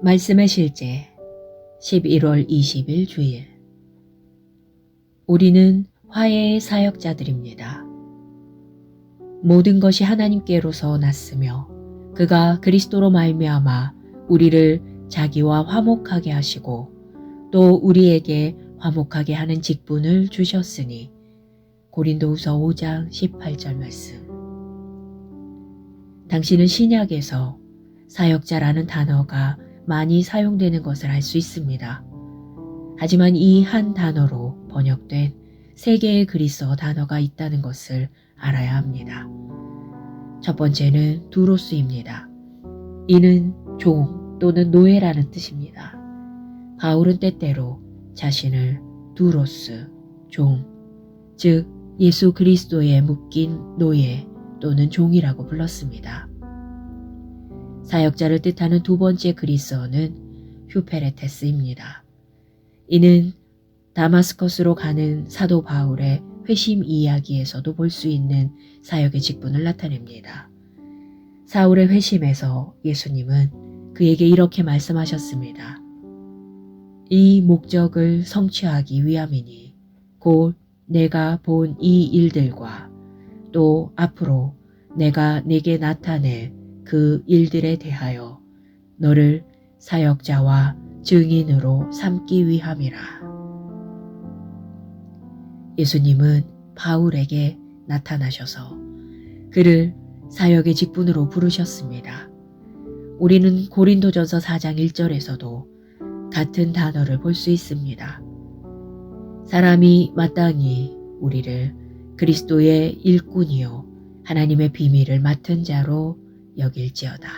말씀의 실제 11월 20일 주일. 우리는 화해의 사역자들입니다. 모든 것이 하나님께로서 났으며 그가 그리스도로 말미암아 우리를 자기와 화목하게 하시고 또 우리에게 화목하게 하는 직분을 주셨으니 고린도후서 5장 18절 말씀. 당신은 신약에서 사역자라는 단어가 많이 사용되는 것을 알 수 있습니다. 하지만 이 한 단어로 번역된 세 개의 그리스어 단어가 있다는 것을 알아야 합니다. 첫 번째는 두로스입니다. 이는 종 또는 노예라는 뜻입니다. 바울은 때때로 자신을 두로스, 종, 즉 예수 그리스도에 묶인 노예 또는 종이라고 불렀습니다. 사역자를 뜻하는 두 번째 그리스어는 휴페레테스입니다. 이는 다마스커스로 가는 사도 바울의 회심 이야기에서도 볼 수 있는 사역의 직분을 나타냅니다. 사울의 회심에서 예수님은 그에게 이렇게 말씀하셨습니다. 이 목적을 성취하기 위함이니 곧 내가 본 이 일들과 또 앞으로 내가 내게 나타낼 그 일들에 대하여 너를 사역자와 증인으로 삼기 위함이라. 예수님은 바울에게 나타나셔서 그를 사역의 직분으로 부르셨습니다. 우리는 고린도전서 4장 1절에서도 같은 단어를 볼 수 있습니다. 사람이 마땅히 우리를 그리스도의 일꾼이요 하나님의 비밀을 맡은 자로 여길지어다.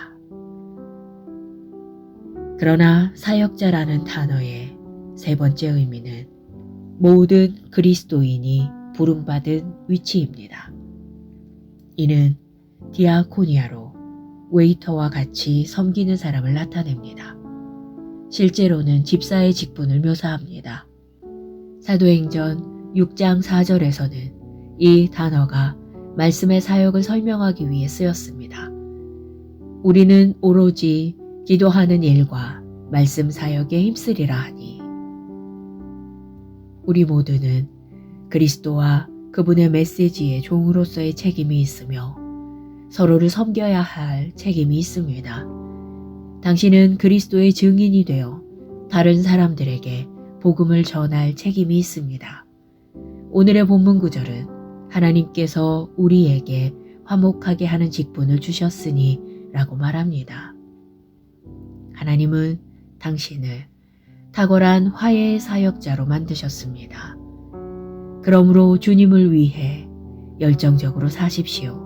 그러나 사역자라는 단어의 세 번째 의미는 모든 그리스도인이 부름받은 위치입니다. 이는 디아코니아로 웨이터와 같이 섬기는 사람을 나타냅니다. 실제로는 집사의 직분을 묘사합니다. 사도행전 6장 4절에서는 이 단어가 말씀의 사역을 설명하기 위해 쓰였습니다. 우리는 오로지 기도하는 일과 말씀 사역에 힘쓰리라 하니 우리 모두는 그리스도와 그분의 메시지의 종으로서의 책임이 있으며 서로를 섬겨야 할 책임이 있습니다. 당신은 그리스도의 증인이 되어 다른 사람들에게 복음을 전할 책임이 있습니다. 오늘의 본문 구절은 하나님께서 우리에게 화목하게 하는 직분을 주셨으니 라고 말합니다. 하나님은 당신을 탁월한 화해의 사역자로 만드셨습니다. 그러므로 주님을 위해 열정적으로 사십시오.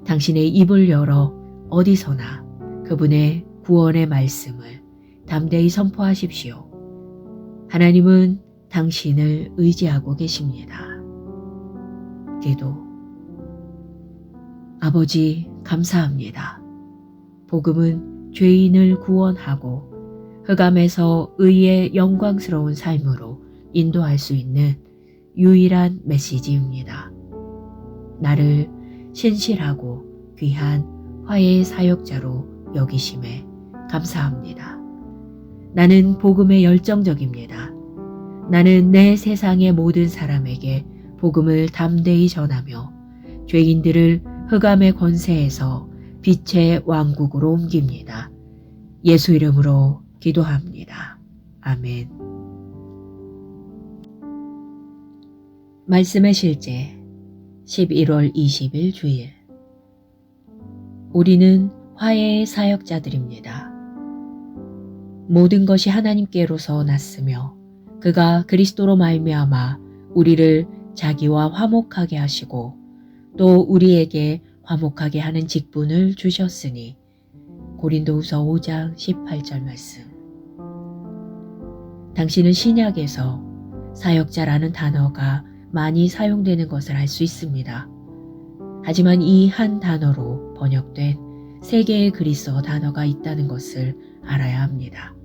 당신의 입을 열어 어디서나 그분의 구원의 말씀을 담대히 선포하십시오. 하나님은 당신을 의지하고 계십니다. 기도. 아버지, 감사합니다. 복음은 죄인을 구원하고 흑암에서 의의 영광스러운 삶으로 인도할 수 있는 유일한 메시지입니다. 나를 신실하고 귀한 화해의 사역자로 여기심에 감사합니다. 나는 복음에 열정적입니다. 나는 내 세상의 모든 사람에게 복음을 담대히 전하며 죄인들을 흑암의 권세에서 빛의 왕국으로 옮깁니다. 예수 이름으로 기도합니다. 아멘. 말씀의 실제 11월 20일 주일. 우리는 화해의 사역자들입니다. 모든 것이 하나님께로서 났으며 그가 그리스도로 말미암아 우리를 자기와 화목하게 하시고 또 우리에게 화목하게 하는 직분을 주셨으니 고린도후서 5장 18절 말씀. 당신은 신약에서 사역자라는 단어가 많이 사용되는 것을 알 수 있습니다. 하지만 이 한 단어로 번역된 세 개의 그리스어 단어가 있다는 것을 알아야 합니다.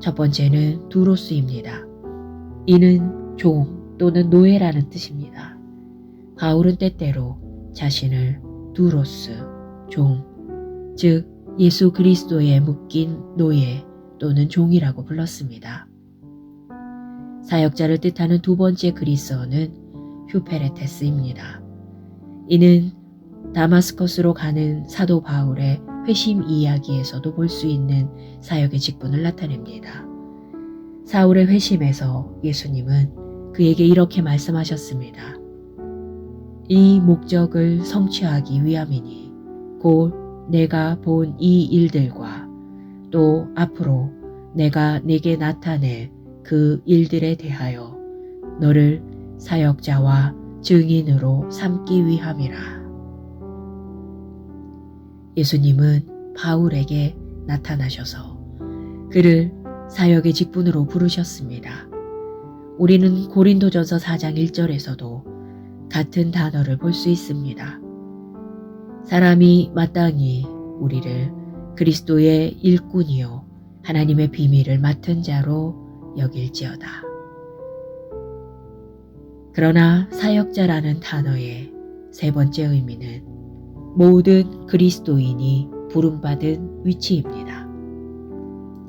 첫 번째는 두로스입니다. 이는 종 또는 노예라는 뜻입니다. 바울은 때때로 자신을 두로스, 종, 즉 예수 그리스도에 묶인 노예 또는 종이라고 불렀습니다. 사역자를 뜻하는 두 번째 그리스어는 휴페레테스입니다. 이는 다마스커스로 가는 사도 바울의 회심 이야기에서도 볼 수 있는 사역의 직분을 나타냅니다. 사울의 회심에서 예수님은 그에게 이렇게 말씀하셨습니다. 이 목적을 성취하기 위함이니 곧 내가 본 이 일들과 또 앞으로 내가 네게 나타낼 그 일들에 대하여 너를 사역자와 증인으로 삼기 위함이라. 예수님은 바울에게 나타나셔서 그를 사역의 직분으로 부르셨습니다. 우리는 고린도전서 4장 1절에서도 같은 단어를 볼 수 있습니다. 사람이 마땅히 우리를 그리스도의 일꾼이요 하나님의 비밀을 맡은 자로 여길지어다. 그러나 사역자라는 단어의 세 번째 의미는 모든 그리스도인이 부름받은 위치입니다.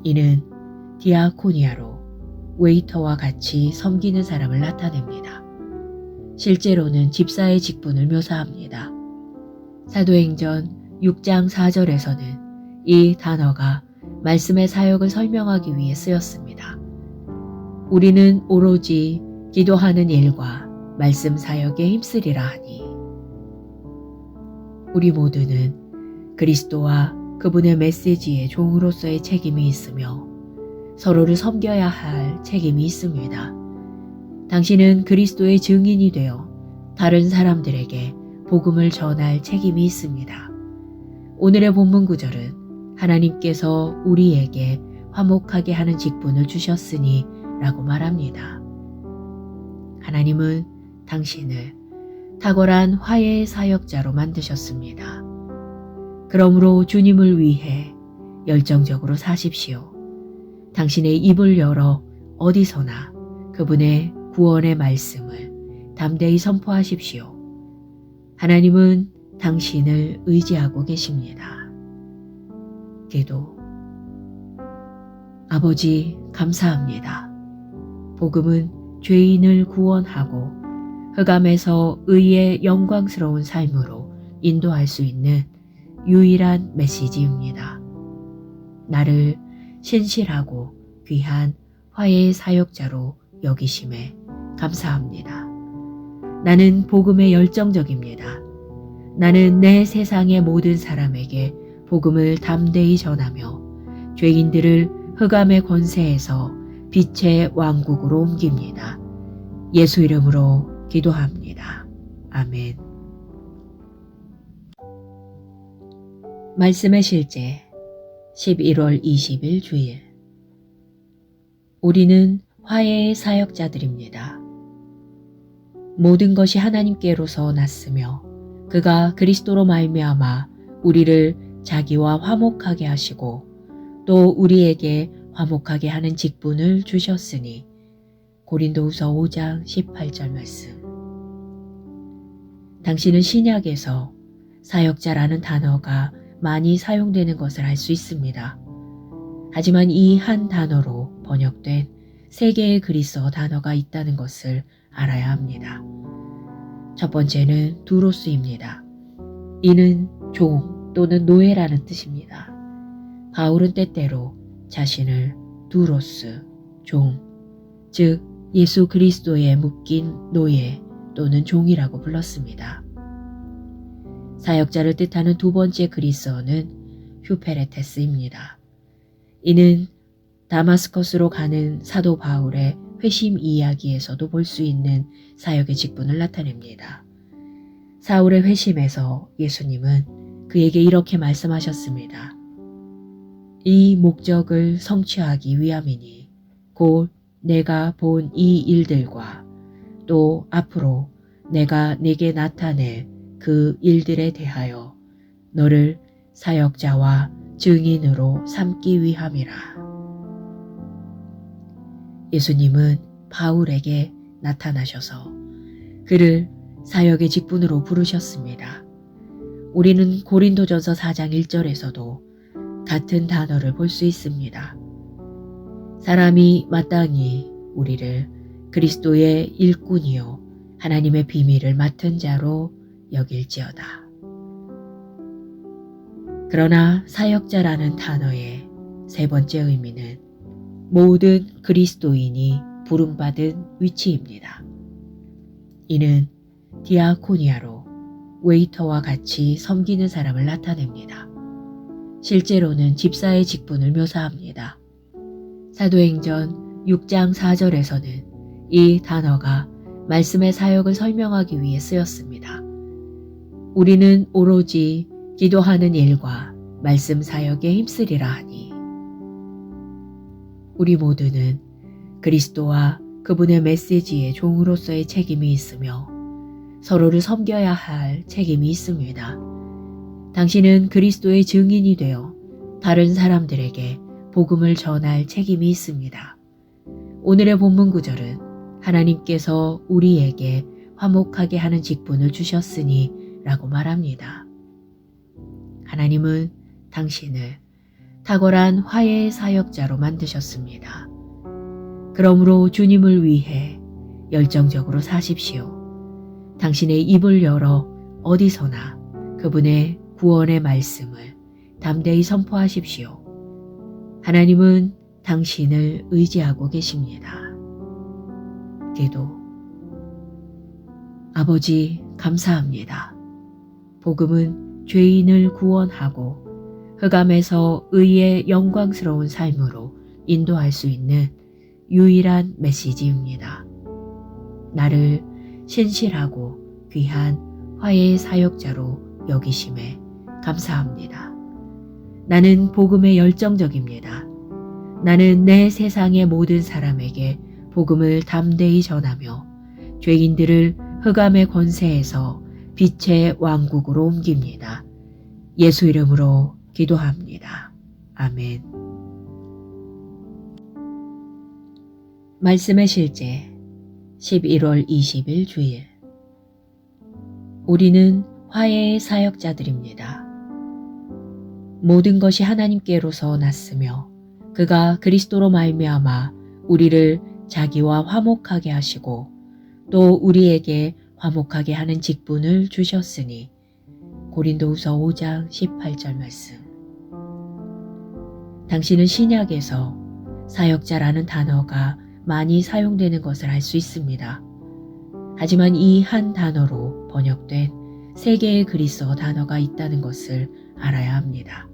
이는 디아코니아로 웨이터와 같이 섬기는 사람을 나타냅니다. 실제로는 집사의 직분을 묘사합니다. 사도행전 6장 4절에서는 이 단어가 말씀의 사역을 설명하기 위해 쓰였습니다. 우리는 오로지 기도하는 일과 말씀 사역에 힘쓰리라 하니 우리 모두는 그리스도와 그분의 메시지의 종으로서의 책임이 있으며 서로를 섬겨야 할 책임이 있습니다. 당신은 그리스도의 증인이 되어 다른 사람들에게 복음을 전할 책임이 있습니다. 오늘의 본문 구절은 하나님께서 우리에게 화목하게 하는 직분을 주셨으니 라고 말합니다. 하나님은 당신을 탁월한 화해의 사역자로 만드셨습니다. 그러므로 주님을 위해 열정적으로 사십시오. 당신의 입을 열어 어디서나 그분의 구원의 말씀을 담대히 선포하십시오. 하나님은 당신을 의지하고 계십니다. 기도. 아버지, 감사합니다. 복음은 죄인을 구원하고 흑암에서 의의 영광스러운 삶으로 인도할 수 있는 유일한 메시지입니다. 나를 신실하고 귀한 화해의 사역자로 여기심에 감사합니다. 나는 복음에 열정적입니다. 나는 내 세상의 모든 사람에게 복음을 담대히 전하며 죄인들을 흑암의 권세에서 빛의 왕국으로 옮깁니다. 예수 이름으로 기도합니다. 아멘. 말씀의 실제 11월 20일 주일. 우리는 화해의 사역자들입니다. 모든 것이 하나님께로서 났으며 그가 그리스도로 말미암아 우리를 자기와 화목하게 하시고 또 우리에게 화목하게 하는 직분을 주셨으니 고린도후서 5장 18절 말씀. 당신은 신약에서 사역자라는 단어가 많이 사용되는 것을 알 수 있습니다. 하지만 이 한 단어로 번역된 세 개의 그리스어 단어가 있다는 것을 알아야 합니다. 첫 번째는 두로스입니다. 이는 종 또는 노예라는 뜻입니다. 바울은 때때로 자신을 두로스, 종, 즉 예수 그리스도에 묶인 노예 또는 종이라고 불렀습니다. 사역자를 뜻하는 두 번째 그리스어는 휴페레테스입니다. 이는 다마스커스로 가는 사도 바울의 회심 이야기에서도 볼 수 있는 사역의 직분을 나타냅니다. 사울의 회심에서 예수님은 그에게 이렇게 말씀하셨습니다. 이 목적을 성취하기 위함이니 곧 내가 본 이 일들과 또 앞으로 내가 네게 나타낼 그 일들에 대하여 너를 사역자와 증인으로 삼기 위함이라. 예수님은 바울에게 나타나셔서 그를 사역의 직분으로 부르셨습니다. 우리는 고린도전서 4장 1절에서도 같은 단어를 볼 수 있습니다. 사람이 마땅히 우리를 그리스도의 일꾼이요 하나님의 비밀을 맡은 자로 여길지어다. 그러나 사역자라는 단어의 세 번째 의미는 모든 그리스도인이 부름받은 위치입니다. 이는 디아코니아로 웨이터와 같이 섬기는 사람을 나타냅니다. 실제로는 집사의 직분을 묘사합니다. 사도행전 6장 4절에서는 이 단어가 말씀의 사역을 설명하기 위해 쓰였습니다. 우리는 오로지 기도하는 일과 말씀 사역에 힘쓰리라 하니 우리 모두는 그리스도와 그분의 메시지의 종으로서의 책임이 있으며 서로를 섬겨야 할 책임이 있습니다. 당신은 그리스도의 증인이 되어 다른 사람들에게 복음을 전할 책임이 있습니다. 오늘의 본문 구절은 하나님께서 우리에게 화목하게 하는 직분을 주셨으니 라고 말합니다. 하나님은 당신을 탁월한 화해의 사역자로 만드셨습니다. 그러므로 주님을 위해 열정적으로 사십시오. 당신의 입을 열어 어디서나 그분의 구원의 말씀을 담대히 선포하십시오. 하나님은 당신을 의지하고 계십니다. 기도. 아버지, 감사합니다. 복음은 죄인을 구원하고 흑암에서 의의 영광스러운 삶으로 인도할 수 있는 유일한 메시지입니다. 나를 신실하고 귀한 화해의 사역자로 여기심에 감사합니다. 나는 복음에 열정적입니다. 나는 내 세상의 모든 사람에게 복음을 담대히 전하며 죄인들을 흑암의 권세에서 빛의 왕국으로 옮깁니다. 예수 이름으로 기도합니다. 아멘. 말씀의 실제 11월 20일 주일. 우리는 화해의 사역자들입니다. 모든 것이 하나님께로서 났으며 그가 그리스도로 말미암아 우리를 자기와 화목하게 하시고 또 우리에게 화목하게 하는 직분을 주셨으니 고린도후서 5장 18절 말씀. 당신은 신약에서 사역자라는 단어가 많이 사용되는 것을 알 수 있습니다. 하지만 이 한 단어로 번역된 세 개의 그리스어 단어가 있다는 것을 알아야 합니다.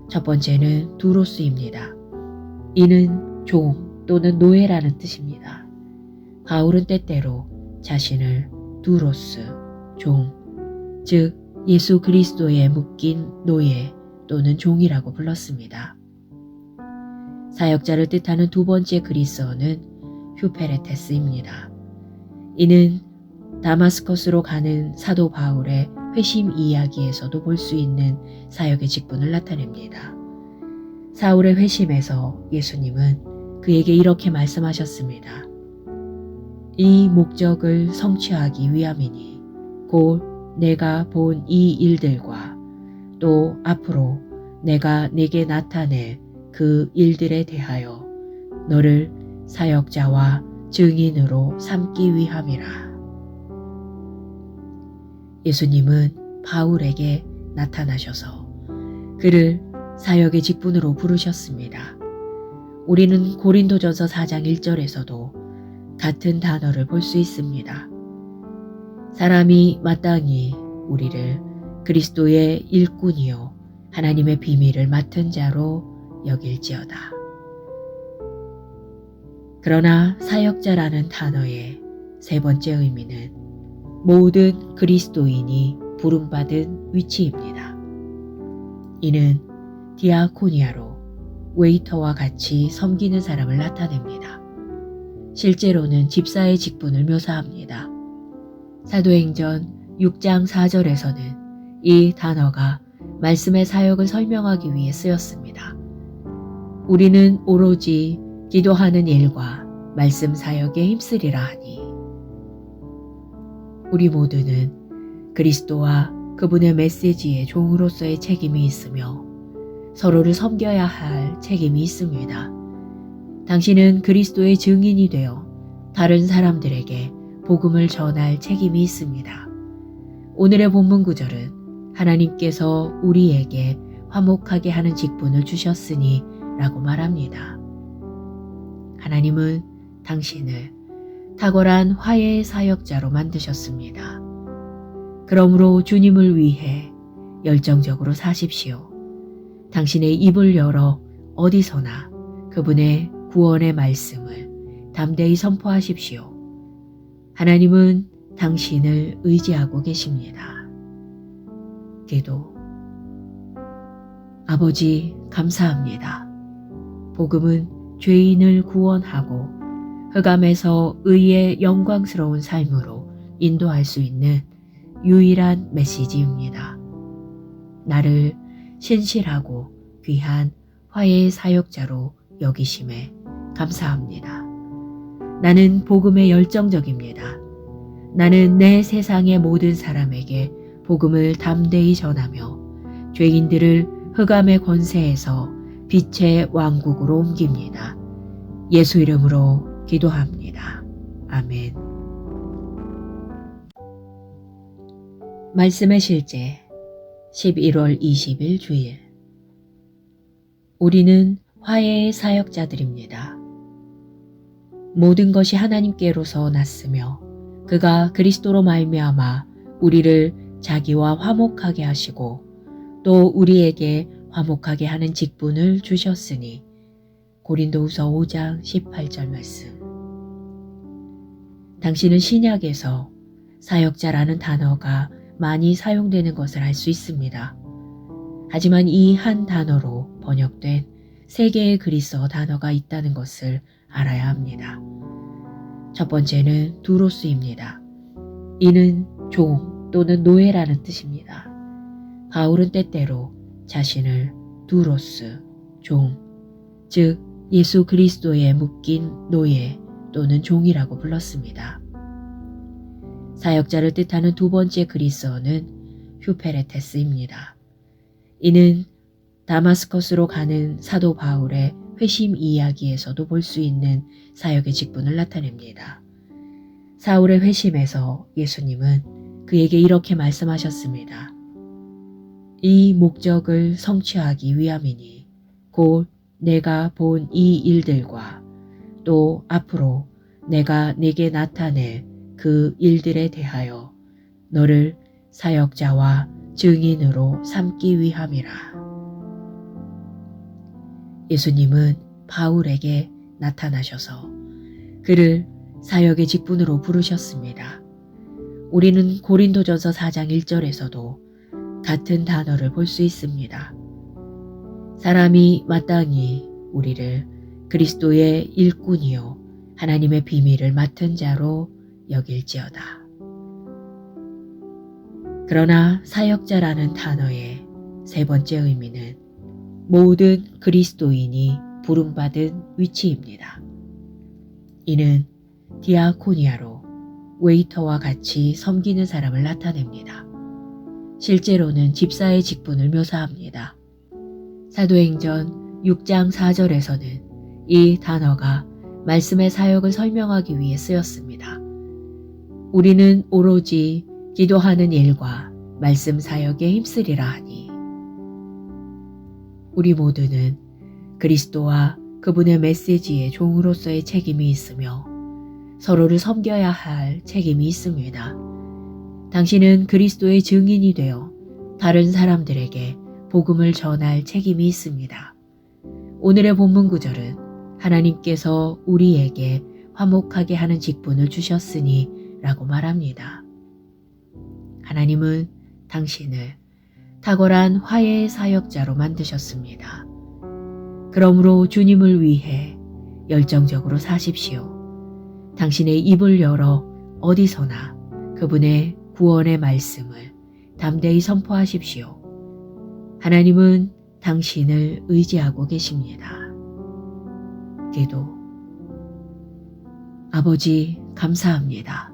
첫 번째는 두로스입니다. 이는 종 또는 노예라는 뜻입니다. 바울은 때때로 자신을 두로스, 종, 즉 예수 그리스도에 묶인 노예 또는 종이라고 불렀습니다. 사역자를 뜻하는 두 번째 그리스어는 휴페레테스입니다. 이는 다마스커스로 가는 사도 바울의 회심 이야기에서도 볼 수 있는 사역의 직분을 나타냅니다. 사울의 회심에서 예수님은 그에게 이렇게 말씀하셨습니다. 이 목적을 성취하기 위함이니 곧 내가 본 이 일들과 또 앞으로 내가 네게 나타낼 그 일들에 대하여 너를 사역자와 증인으로 삼기 위함이라. 예수님은 바울에게 나타나셔서 그를 사역의 직분으로 부르셨습니다. 우리는 고린도전서 4장 1절에서도 같은 단어를 볼 수 있습니다. 사람이 마땅히 우리를 그리스도의 일꾼이요 하나님의 비밀을 맡은 자로 여길지어다. 그러나 사역자라는 단어의 세 번째 의미는 모든 그리스도인이 부름받은 위치입니다. 이는 디아코니아로 웨이터와 같이 섬기는 사람을 나타냅니다. 실제로는 집사의 직분을 묘사합니다. 사도행전 6장 4절에서는 이 단어가 말씀의 사역을 설명하기 위해 쓰였습니다. 우리는 오로지 기도하는 일과 말씀 사역에 힘쓰리라 하니 우리 모두는 그리스도와 그분의 메시지의 종으로서의 책임이 있으며 서로를 섬겨야 할 책임이 있습니다. 당신은 그리스도의 증인이 되어 다른 사람들에게 복음을 전할 책임이 있습니다. 오늘의 본문 구절은 하나님께서 우리에게 화목하게 하는 직분을 주셨으니 라고 말합니다. 하나님은 당신을 탁월한 화해의 사역자로 만드셨습니다. 그러므로 주님을 위해 열정적으로 사십시오. 당신의 입을 열어 어디서나 그분의 구원의 말씀을 담대히 선포하십시오. 하나님은 당신을 의지하고 계십니다. 기도. 아버지, 감사합니다. 복음은 죄인을 구원하고 흑암에서 의의 영광스러운 삶으로 인도할 수 있는 유일한 메시지입니다. 나를 신실하고 귀한 화해의 사역자로 여기심에 감사합니다. 나는 복음에 열정적입니다. 나는 내 세상의 모든 사람에게 복음을 담대히 전하며 죄인들을 흑암의 권세에서 빛의 왕국으로 옮깁니다. 예수 이름으로 기도합니다. 아멘. 말씀의 실제 11월 20일 주일. 우리는 화해의 사역자들입니다. 모든 것이 하나님께로서 났으며 그가 그리스도로 말미암아 우리를 자기와 화목하게 하시고 또 우리에게 화목하게 하는 직분을 주셨으니. 고린도후서 5장 18절 말씀. 당신은 신약에서 사역자라는 단어가 많이 사용되는 것을 알 수 있습니다. 하지만 이 한 단어로 번역된 세 개의 그리스어 단어가 있다는 것을 알아야 합니다. 첫 번째는 두로스입니다. 이는 종 또는 노예라는 뜻입니다. 바울은 때때로 자신을 두로스, 종, 즉 예수 그리스도에 묶인 노예 또는 종이라고 불렀습니다. 사역자를 뜻하는 두 번째 그리스어는 휴페레테스입니다. 이는 다마스커스로 가는 사도 바울의 회심 이야기에서도 볼 수 있는 사역의 직분을 나타냅니다. 사울의 회심에서 예수님은 그에게 이렇게 말씀하셨습니다. 이 목적을 성취하기 위함이니 곧 내가 본 이 일들과 또 앞으로 내가 내게 나타낼 그 일들에 대하여 너를 사역자와 증인으로 삼기 위함이라. 예수님은 바울에게 나타나셔서 그를 사역의 직분으로 부르셨습니다. 우리는 고린도전서 4장 1절에서도 같은 단어를 볼 수 있습니다. 사람이 마땅히 우리를 그리스도의 일꾼이요 하나님의 비밀을 맡은 자로 여길지어다. 그러나 사역자라는 단어의 세 번째 의미는 모든 그리스도인이 부름받은 위치입니다. 이는 디아코니아로 웨이터와 같이 섬기는 사람을 나타냅니다. 실제로는 집사의 직분을 묘사합니다. 사도행전 6장 4절에서는 이 단어가 말씀의 사역을 설명하기 위해 쓰였습니다. 우리는 오로지 기도하는 일과 말씀 사역에 힘쓰리라 하니. 우리 모두는 그리스도와 그분의 메시지의 종으로서의 책임이 있으며 서로를 섬겨야 할 책임이 있습니다. 당신은 그리스도의 증인이 되어 다른 사람들에게 복음을 전할 책임이 있습니다. 오늘의 본문 구절은 하나님께서 우리에게 화목하게 하는 직분을 주셨으니 라고 말합니다. 하나님은 당신을 탁월한 화해의 사역자로 만드셨습니다. 그러므로 주님을 위해 열정적으로 사십시오. 당신의 입을 열어 어디서나 그분의 구원의 말씀을 담대히 선포하십시오. 하나님은 당신을 의지하고 계십니다. 기도. 아버지, 감사합니다.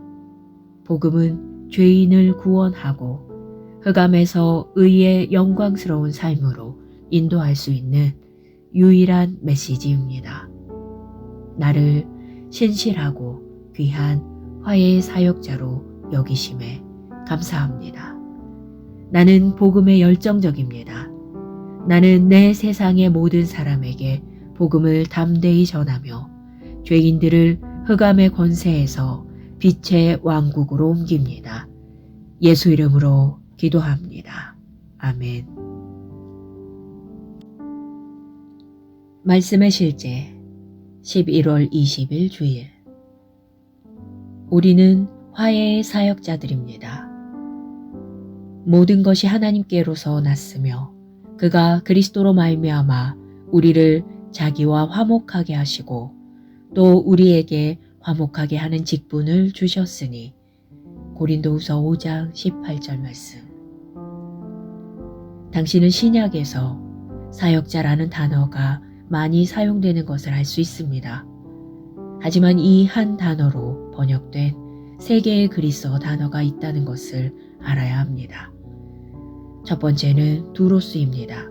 복음은 죄인을 구원하고 흑암에서 의의 영광스러운 삶으로 인도할 수 있는 유일한 메시지입니다. 나를 신실하고 귀한 화해의 사역자로 여기심에 감사합니다. 나는 복음에 열정적입니다. 나는 내 세상의 모든 사람에게 복음을 담대히 전하며 죄인들을 흑암의 권세에서 빛의 왕국으로 옮깁니다. 예수 이름으로 기도합니다. 아멘. 말씀의 실제 11월 20일 주일. 우리는 화해의 사역자들입니다. 모든 것이 하나님께로서 났으며 그가 그리스도로 말미암아 우리를 자기와 화목하게 하시고 또 우리에게 화목하게 하는 직분을 주셨으니. 고린도후서 5장 18절 말씀. 당신은 신약에서 사역자라는 단어가 많이 사용되는 것을 알 수 있습니다. 하지만 이 한 단어로 번역된 세 개의 그리스어 단어가 있다는 것을 알아야 합니다. 첫 번째는 두로스입니다.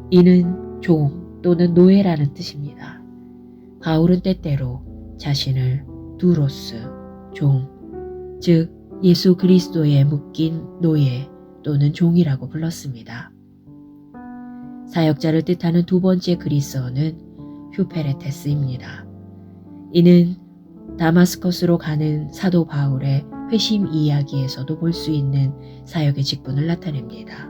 이는 종 또는 노예라는 뜻입니다. 바울은 때때로 자신을 두로스, 종, 즉 예수 그리스도에 묶인 노예 또는 종이라고 불렀습니다. 사역자를 뜻하는 두 번째 그리스어는 휴페레테스입니다. 이는 다마스커스로 가는 사도 바울의 회심 이야기에서도 볼 수 있는 사역의 직분을 나타냅니다.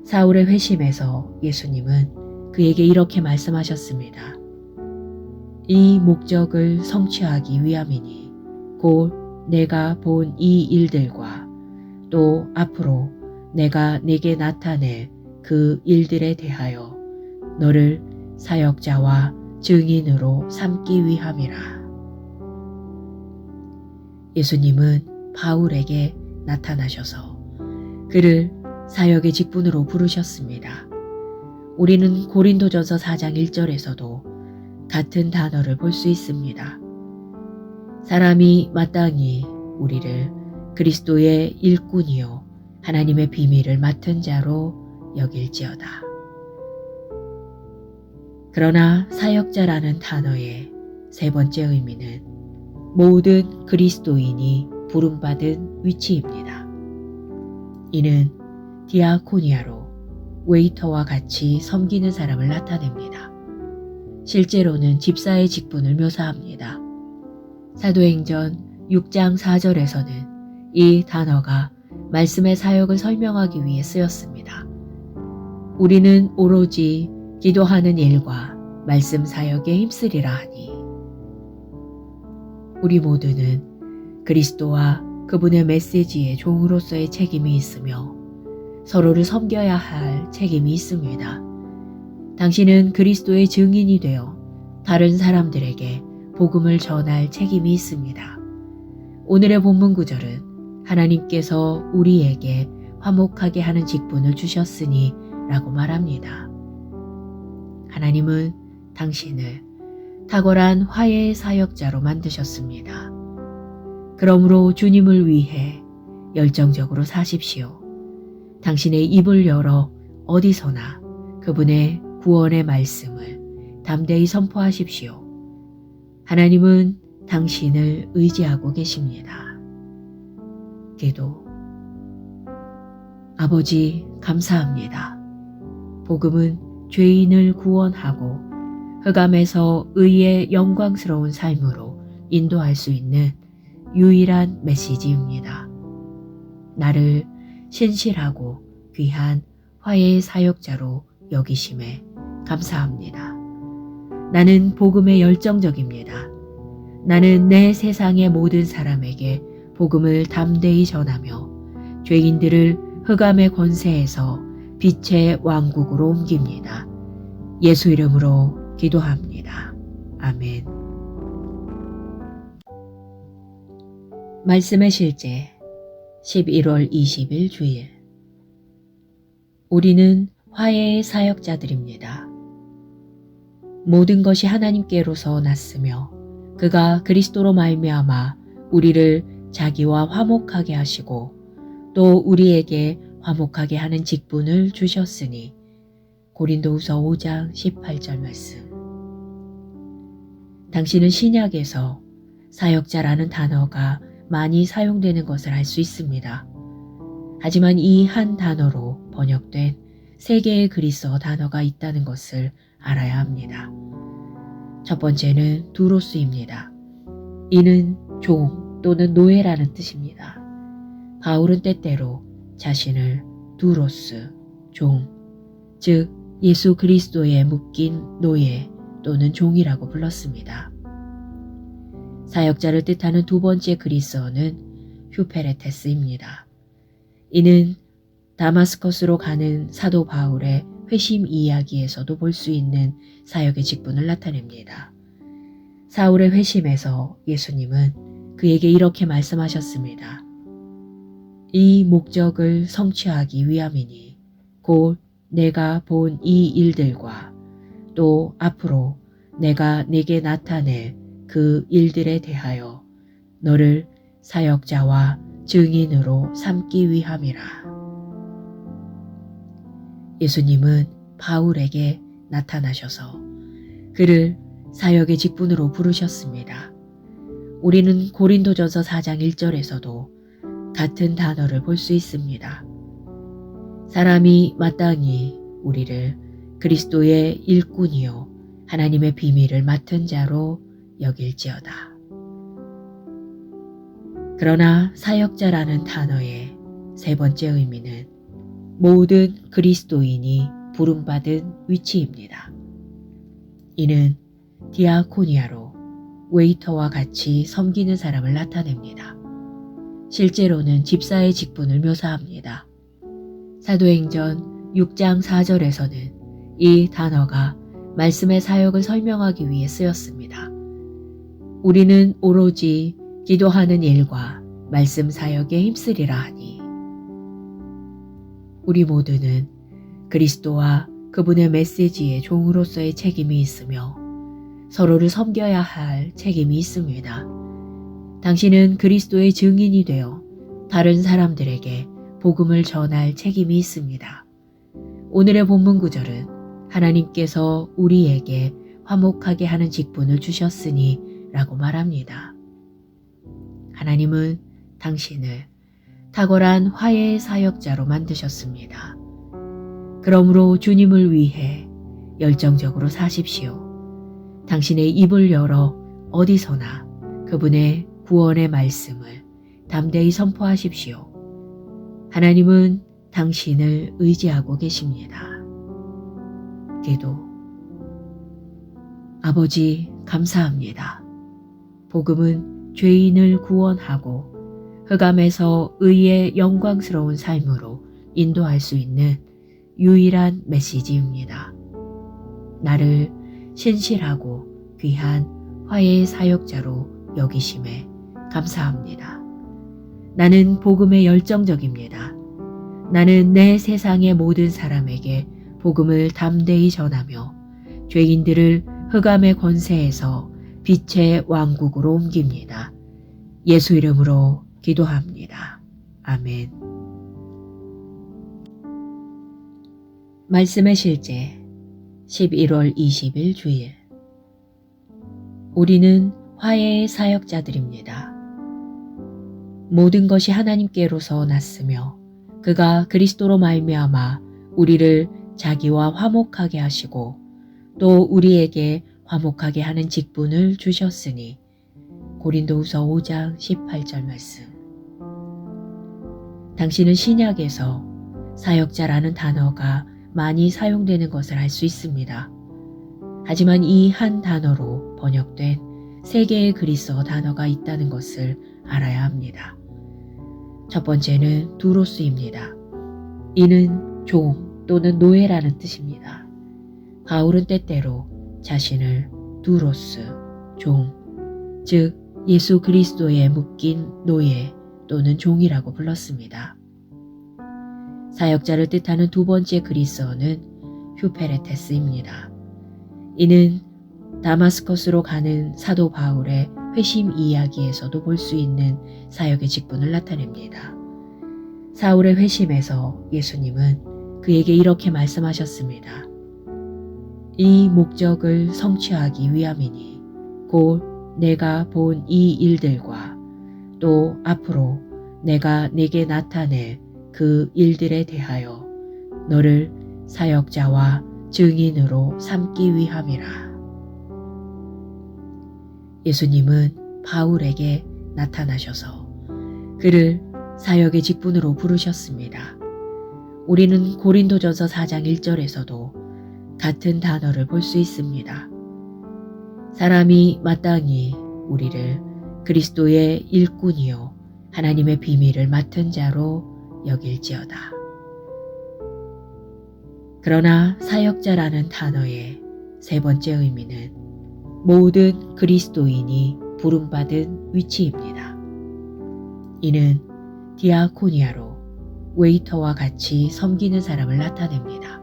사울의 회심에서 예수님은 그에게 이렇게 말씀하셨습니다. 이 목적을 성취하기 위함이니 곧 내가 본 이 일들과 또 앞으로 내가 네게 나타낼 그 일들에 대하여 너를 사역자와 증인으로 삼기 위함이라. 예수님은 바울에게 나타나셔서 그를 사역의 직분으로 부르셨습니다. 우리는 고린도전서 4장 1절에서도 같은 단어를 볼 수 있습니다. 사람이 마땅히 우리를 그리스도의 일꾼이요 하나님의 비밀을 맡은 자로 여길지어다. 그러나 사역자라는 단어의 세 번째 의미는 모든 그리스도인이 부름받은 위치입니다. 이는 디아코니아로 웨이터와 같이 섬기는 사람을 나타냅니다. 실제로는 집사의 직분을 묘사합니다. 사도행전 6장 4절에서는 이 단어가 말씀의 사역을 설명하기 위해 쓰였습니다. 우리는 오로지 기도하는 일과 말씀 사역에 힘쓰리라 하니. 우리 모두는 그리스도와 그분의 메시지의 종으로서의 책임이 있으며 서로를 섬겨야 할 책임이 있습니다. 당신은 그리스도의 증인이 되어 다른 사람들에게 복음을 전할 책임이 있습니다. 오늘의 본문 구절은 하나님께서 우리에게 화목하게 하는 직분을 주셨으니 라고 말합니다. 하나님은 당신을 탁월한 화해의 사역자로 만드셨습니다. 그러므로 주님을 위해 열정적으로 사십시오. 당신의 입을 열어 어디서나 그분의 구원의 말씀을 담대히 선포하십시오. 하나님은 당신을 의지하고 계십니다. 기도. 아버지, 감사합니다. 복음은 죄인을 구원하고 흑암에서 의의 영광스러운 삶으로 인도할 수 있는 유일한 메시지입니다. 나를 신실하고 귀한 화해의 사역자로 여기심에 감사합니다. 나는 복음에 열정적입니다. 나는 내 세상의 모든 사람에게 복음을 담대히 전하며 죄인들을 흑암의 권세에서 빛의 왕국으로 옮깁니다. 예수 이름으로 기도합니다. 아멘. 말씀의 실제 11월 20일 주일. 우리는 화해의 사역자들입니다. 모든 것이 하나님께로서 났으며 그가 그리스도로 말미암아 우리를 자기와 화목하게 하시고 또 우리에게 화목하게 하는 직분을 주셨으니. 고린도후서 5장 18절 말씀. 당신은 신약에서 사역자라는 단어가 많이 사용되는 것을 알 수 있습니다. 하지만 이 한 단어로 번역된 세 개의 그리스어 단어가 있다는 것을 알아야 합니다. 첫 번째는 두로스입니다. 이는 종 또는 노예라는 뜻입니다. 바울은 때때로 자신을 두로스, 종, 즉 예수 그리스도에 묶인 노예 또는 종이라고 불렀습니다. 사역자를 뜻하는 두 번째 그리스어는 휴페레테스입니다. 이는 다마스커스로 가는 사도 바울의 회심 이야기에서도 볼 수 있는 사역의 직분을 나타냅니다. 사울의 회심에서 예수님은 그에게 이렇게 말씀하셨습니다. 이 목적을 성취하기 위함이니 곧 내가 본 이 일들과 또 앞으로 내가 내게 나타낼 그 일들에 대하여 너를 사역자와 증인으로 삼기 위함이라. 예수님은 바울에게 나타나셔서 그를 사역의 직분으로 부르셨습니다. 우리는 고린도전서 4장 1절에서도 같은 단어를 볼 수 있습니다. 사람이 마땅히 우리를 그리스도의 일꾼이요 하나님의 비밀을 맡은 자로 여길지어다. 그러나 사역자라는 단어의 세 번째 의미는 모든 그리스도인이 부름받은 위치입니다. 이는 디아코니아로 웨이터와 같이 섬기는 사람을 나타냅니다. 실제로는 집사의 직분을 묘사합니다. 사도행전 6장 4절에서는 이 단어가 말씀의 사역을 설명하기 위해 쓰였습니다. 우리는 오로지 기도하는 일과 말씀 사역에 힘쓰리라 하니 우리 모두는 그리스도와 그분의 메시지의 종으로서의 책임이 있으며 서로를 섬겨야 할 책임이 있습니다. 당신은 그리스도의 증인이 되어 다른 사람들에게 복음을 전할 책임이 있습니다. 오늘의 본문 구절은 하나님께서 우리에게 화목하게 하는 직분을 주셨으니 라고 말합니다. 하나님은 당신을 탁월한 화해의 사역자로 만드셨습니다. 그러므로 주님을 위해 열정적으로 사십시오. 당신의 입을 열어 어디서나 그분의 구원의 말씀을 담대히 선포하십시오. 하나님은 당신을 의지하고 계십니다. 기도. 아버지, 감사합니다. 복음은 죄인을 구원하고 흑암에서 의의 영광스러운 삶으로 인도할 수 있는 유일한 메시지입니다. 나를 신실하고 귀한 화해의 사역자로 여기심에 감사합니다. 나는 복음에 열정적입니다. 나는 내 세상의 모든 사람에게 복음을 담대히 전하며 죄인들을 흑암의 권세에서 빛의 왕국으로 옮깁니다. 예수 이름으로 기도합니다. 아멘. 말씀의 실제 11월 20일 주일. 우리는 화해의 사역자들입니다. 모든 것이 하나님께로서 났으며 그가 그리스도로 말미암아 우리를 자기와 화목하게 하시고 또 우리에게 화목하게 하는 직분을 주셨으니 고린도후서 5장 18절 말씀. 당신은 신약에서 사역자라는 단어가 많이 사용되는 것을 알 수 있습니다. 하지만 이 한 단어로 번역된 세 개의 그리스어 단어가 있다는 것을 알아야 합니다. 첫 번째는 두로스입니다. 이는 종 또는 노예라는 뜻입니다. 바울은 때때로 자신을 두로스, 종, 즉 예수 그리스도에 묶인 노예 또는 종이라고 불렀습니다. 사역자를 뜻하는 두 번째 그리스어는 휴페레테스입니다. 이는 다마스커스로 가는 사도 바울의 회심 이야기에서도 볼 수 있는 사역의 직분을 나타냅니다. 사울의 회심에서 예수님은 그에게 이렇게 말씀하셨습니다. 이 목적을 성취하기 위함이니 곧 내가 본 이 일들과 또 앞으로 내가 네게 나타낼 그 일들에 대하여 너를 사역자와 증인으로 삼기 위함이라. 예수님은 바울에게 나타나셔서 그를 사역의 직분으로 부르셨습니다. 우리는 고린도전서 4장 1절에서도 같은 단어를 볼 수 있습니다. 사람이 마땅히 우리를 그리스도의 일꾼이요 하나님의 비밀을 맡은 자로 여길지어다. 그러나 사역자라는 단어의 세 번째 의미는 모든 그리스도인이 부름받은 위치입니다. 이는 디아코니아로 웨이터와 같이 섬기는 사람을 나타냅니다.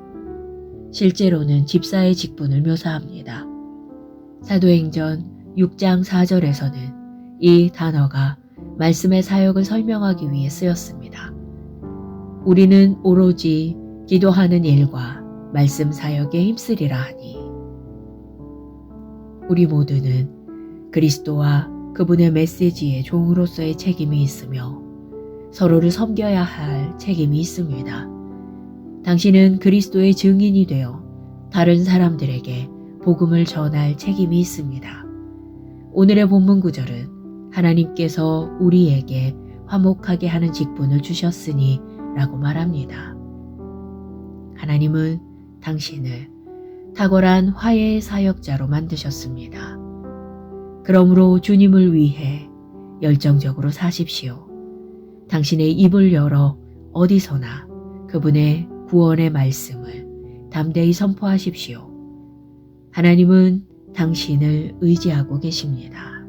실제로는 집사의 직분을 묘사합니다. 사도행전 6장 4절에서는 이 단어가 말씀의 사역을 설명하기 위해 쓰였습니다. 우리는 오로지 기도하는 일과 말씀 사역에 힘쓰리라 하니 우리 모두는 그리스도와 그분의 메시지의 종으로서의 책임이 있으며 서로를 섬겨야 할 책임이 있습니다. 당신은 그리스도의 증인이 되어 다른 사람들에게 복음을 전할 책임이 있습니다. 오늘의 본문 구절은 하나님께서 우리에게 화목하게 하는 직분을 주셨으니 라고 말합니다. 하나님은 당신을 탁월한 화해의 사역자로 만드셨습니다. 그러므로 주님을 위해 열정적으로 사십시오. 당신의 입을 열어 어디서나 그분의 구원의 말씀을 담대히 선포하십시오. 하나님은 당신을 의지하고 계십니다.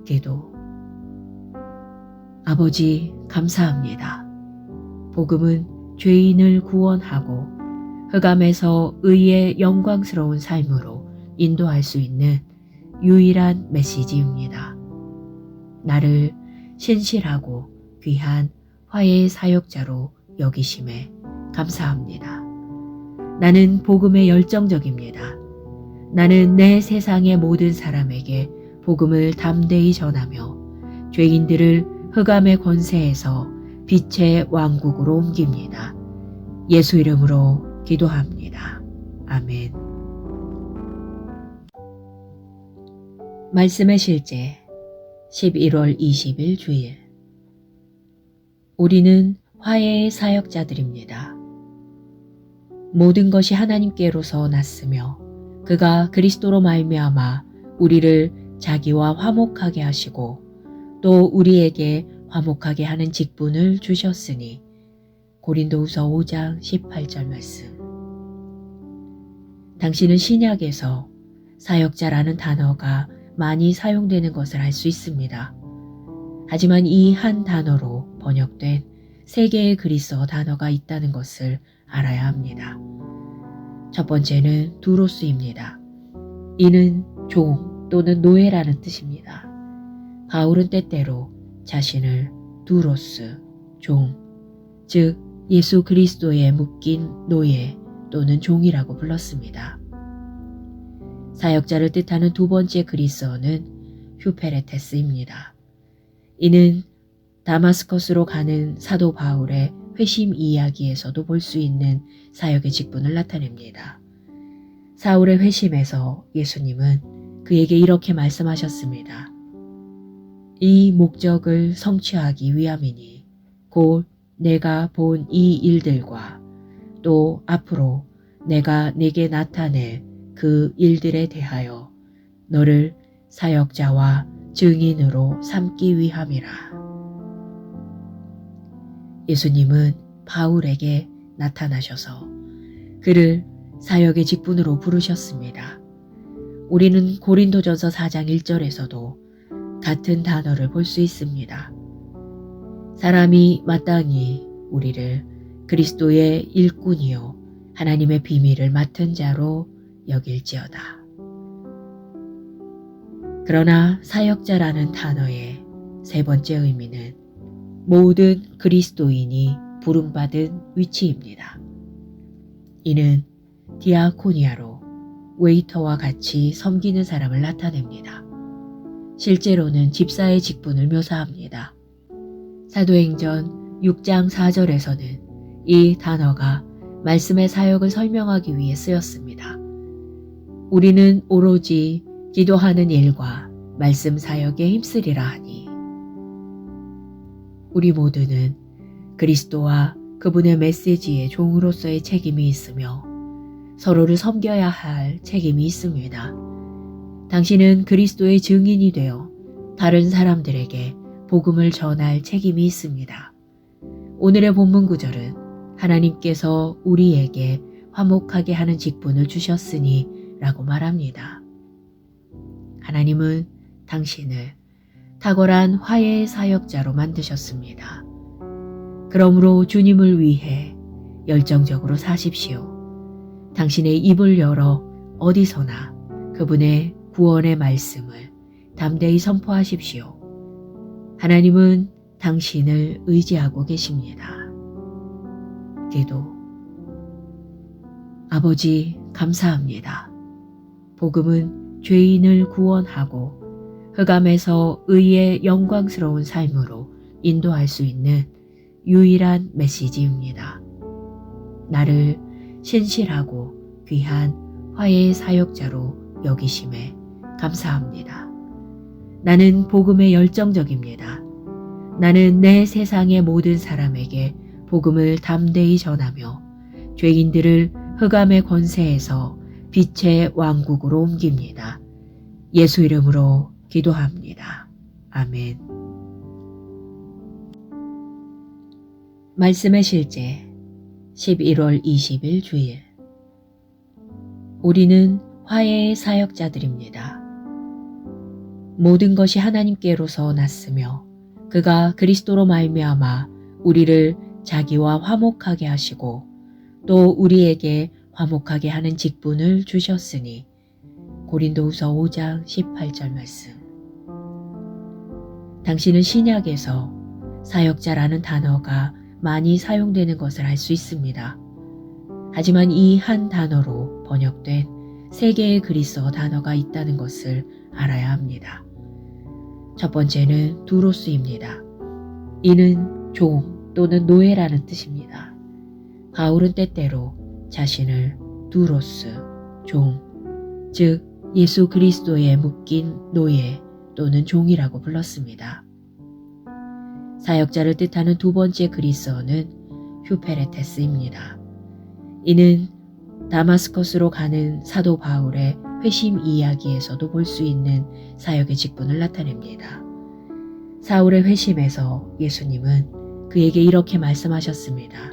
기도. 아버지, 감사합니다. 복음은 죄인을 구원하고 흑암에서 의의 영광스러운 삶으로 인도할 수 있는 유일한 메시지입니다. 나를 신실하고 귀한 화해의 사역자로 여기심에 감사합니다. 나는 복음에 열정적입니다. 나는 내 세상의 모든 사람에게 복음을 담대히 전하며 죄인들을 흑암의 권세에서 빛의 왕국으로 옮깁니다. 예수 이름으로 기도합니다. 아멘. 말씀의 실제 11월 20일 주일. 우리는 화해의 사역자들입니다. 모든 것이 하나님께로서 났으며 그가 그리스도로 말미암아 우리를 자기와 화목하게 하시고 또 우리에게 화목하게 하는 직분을 주셨으니 고린도후서 5장 18절 말씀. 당신은 신약에서 사역자라는 단어가 많이 사용되는 것을 알 수 있습니다. 하지만 이 한 단어로 번역된 세 개의 그리스어 단어가 있다는 것을 알아야 합니다. 첫 번째는 두로스입니다. 이는 종 또는 노예라는 뜻입니다. 바울은 때때로 자신을 두로스, 종, 즉 예수 그리스도에 묶인 노예 또는 종이라고 불렀습니다. 사역자를 뜻하는 두 번째 그리스어는 휴페레테스입니다. 이는 다마스커스로 가는 사도 바울의 회심 이야기에서도 볼 수 있는 사역의 직분을 나타냅니다. 사울의 회심에서 예수님은 그에게 이렇게 말씀하셨습니다. 이 목적을 성취하기 위함이니 곧 내가 본 이 일들과 또 앞으로 내가 네게 나타낼 그 일들에 대하여 너를 사역자와 증인으로 삼기 위함이라. 예수님은 바울에게 나타나셔서 그를 사역의 직분으로 부르셨습니다. 우리는 고린도전서 4장 1절에서도 같은 단어를 볼 수 있습니다. 사람이 마땅히 우리를 그리스도의 일꾼이요 하나님의 비밀을 맡은 자로 여길지어다. 그러나 사역자라는 단어의 세 번째 의미는 모든 그리스도인이 부름받은 위치입니다. 이는 디아코니아로 웨이터와 같이 섬기는 사람을 나타냅니다. 실제로는 집사의 직분을 묘사합니다. 사도행전 6장 4절에서는 이 단어가 말씀의 사역을 설명하기 위해 쓰였습니다. 우리는 오로지 기도하는 일과 말씀 사역에 힘쓰리라 하니, 우리 모두는 그리스도와 그분의 메시지의 종으로서의 책임이 있으며 서로를 섬겨야 할 책임이 있습니다. 당신은 그리스도의 증인이 되어 다른 사람들에게 복음을 전할 책임이 있습니다. 오늘의 본문 구절은 하나님께서 우리에게 화목하게 하는 직분을 주셨으니 라고 말합니다. 하나님은 당신을 탁월한 화해의 사역자로 만드셨습니다. 그러므로 주님을 위해 열정적으로 사십시오. 당신의 입을 열어 어디서나 그분의 구원의 말씀을 담대히 선포하십시오. 하나님은 당신을 의지하고 계십니다. 기도. 아버지, 감사합니다. 복음은 죄인을 구원하고 흑암에서 의의 영광스러운 삶으로 인도할 수 있는 유일한 메시지입니다. 나를 신실하고 귀한 화해의 사역자로 여기심에 감사합니다. 나는 복음에 열정적입니다. 나는 내 세상의 모든 사람에게 복음을 담대히 전하며 죄인들을 흑암의 권세에서 빛의 왕국으로 옮깁니다. 예수 이름으로 기도합니다. 아멘. 말씀의 실제 11월 20일 주일. 우리는 화해의 사역자들입니다. 모든 것이 하나님께로서 났으며 그가 그리스도로 말미암아 우리를 자기와 화목하게 하시고 또 우리에게 화목하게 하는 직분을 주셨으니. 고린도후서 5장 18절 말씀. 당신은 신약에서 사역자라는 단어가 많이 사용되는 것을 알 수 있습니다. 하지만 이 한 단어로 번역된 세 개의 그리스어 단어가 있다는 것을 알아야 합니다. 첫 번째는 두로스입니다. 이는 종 또는 노예라는 뜻입니다. 바울은 때때로 자신을 두로스, 종, 즉 예수 그리스도에 묶인 노예 또는 종이라고 불렀습니다. 사역자를 뜻하는 두 번째 그리스어는 휴페레테스입니다. 이는 다마스커스로 가는 사도 바울의 회심 이야기에서도 볼 수 있는 사역의 직분을 나타냅니다. 사울의 회심에서 예수님은 그에게 이렇게 말씀하셨습니다.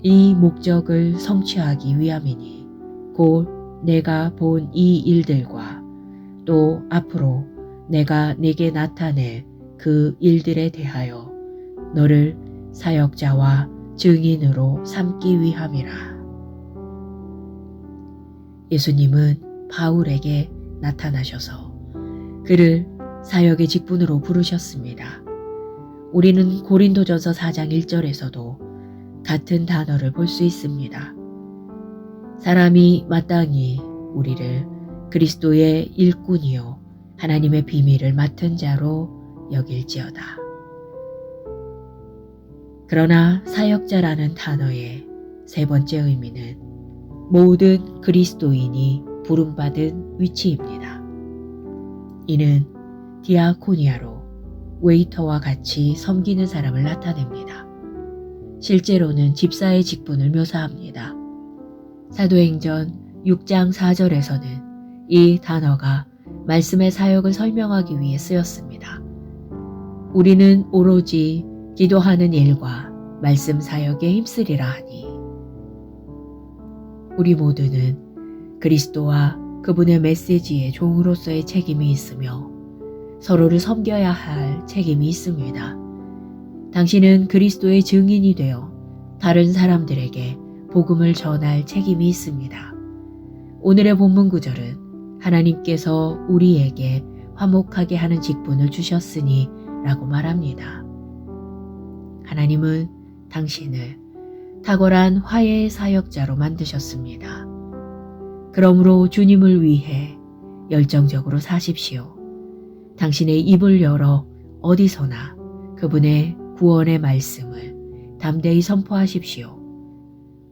이 목적을 성취하기 위함이니 곧 내가 본 이 일들과 또 앞으로 내가 네게 나타낼 그 일들에 대하여 너를 사역자와 증인으로 삼기 위함이라. 예수님은 바울에게 나타나셔서 그를 사역의 직분으로 부르셨습니다. 우리는 고린도전서 4장 1절에서도 같은 단어를 볼 수 있습니다. 사람이 마땅히 우리를 그리스도의 일꾼이요 하나님의 비밀을 맡은 자로 여길지어다. 그러나 사역자라는 단어의 세 번째 의미는 모든 그리스도인이 부름받은 위치입니다. 이는 디아코니아로 웨이터와 같이 섬기는 사람을 나타냅니다. 실제로는 집사의 직분을 묘사합니다. 사도행전 6장 4절에서는 이 단어가 말씀의 사역을 설명하기 위해 쓰였습니다. 우리는 오로지 기도하는 일과 말씀 사역에 힘쓰리라 하니. 우리 모두는 그리스도와 그분의 메시지의 종으로서의 책임이 있으며 서로를 섬겨야 할 책임이 있습니다. 당신은 그리스도의 증인이 되어 다른 사람들에게 복음을 전할 책임이 있습니다. 오늘의 본문 구절은 하나님께서 우리에게 화목하게 하는 직분을 주셨으니 라고 말합니다. 하나님은 당신을 탁월한 화해의 사역자로 만드셨습니다. 그러므로 주님을 위해 열정적으로 사십시오. 당신의 입을 열어 어디서나 그분의 구원의 말씀을 담대히 선포하십시오.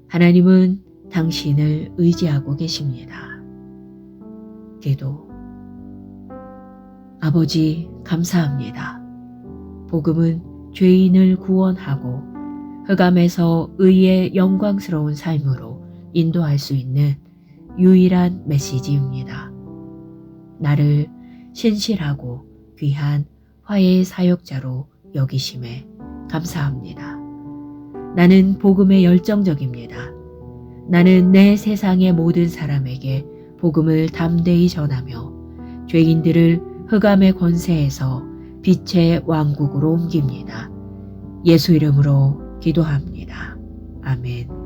하나님은 당신을 의지하고 계십니다. 기도. 아버지, 감사합니다. 복음은 죄인을 구원하고 흑암에서 의의 영광스러운 삶으로 인도할 수 있는 유일한 메시지입니다. 나를 신실하고 귀한 화해의 사역자로 여기심에 감사합니다. 나는 복음에 열정적입니다. 나는 내 세상의 모든 사람에게 복음을 담대히 전하며 죄인들을 흑암의 권세에서 빛의 왕국으로 옮깁니다. 예수 이름으로 기도합니다. 아멘.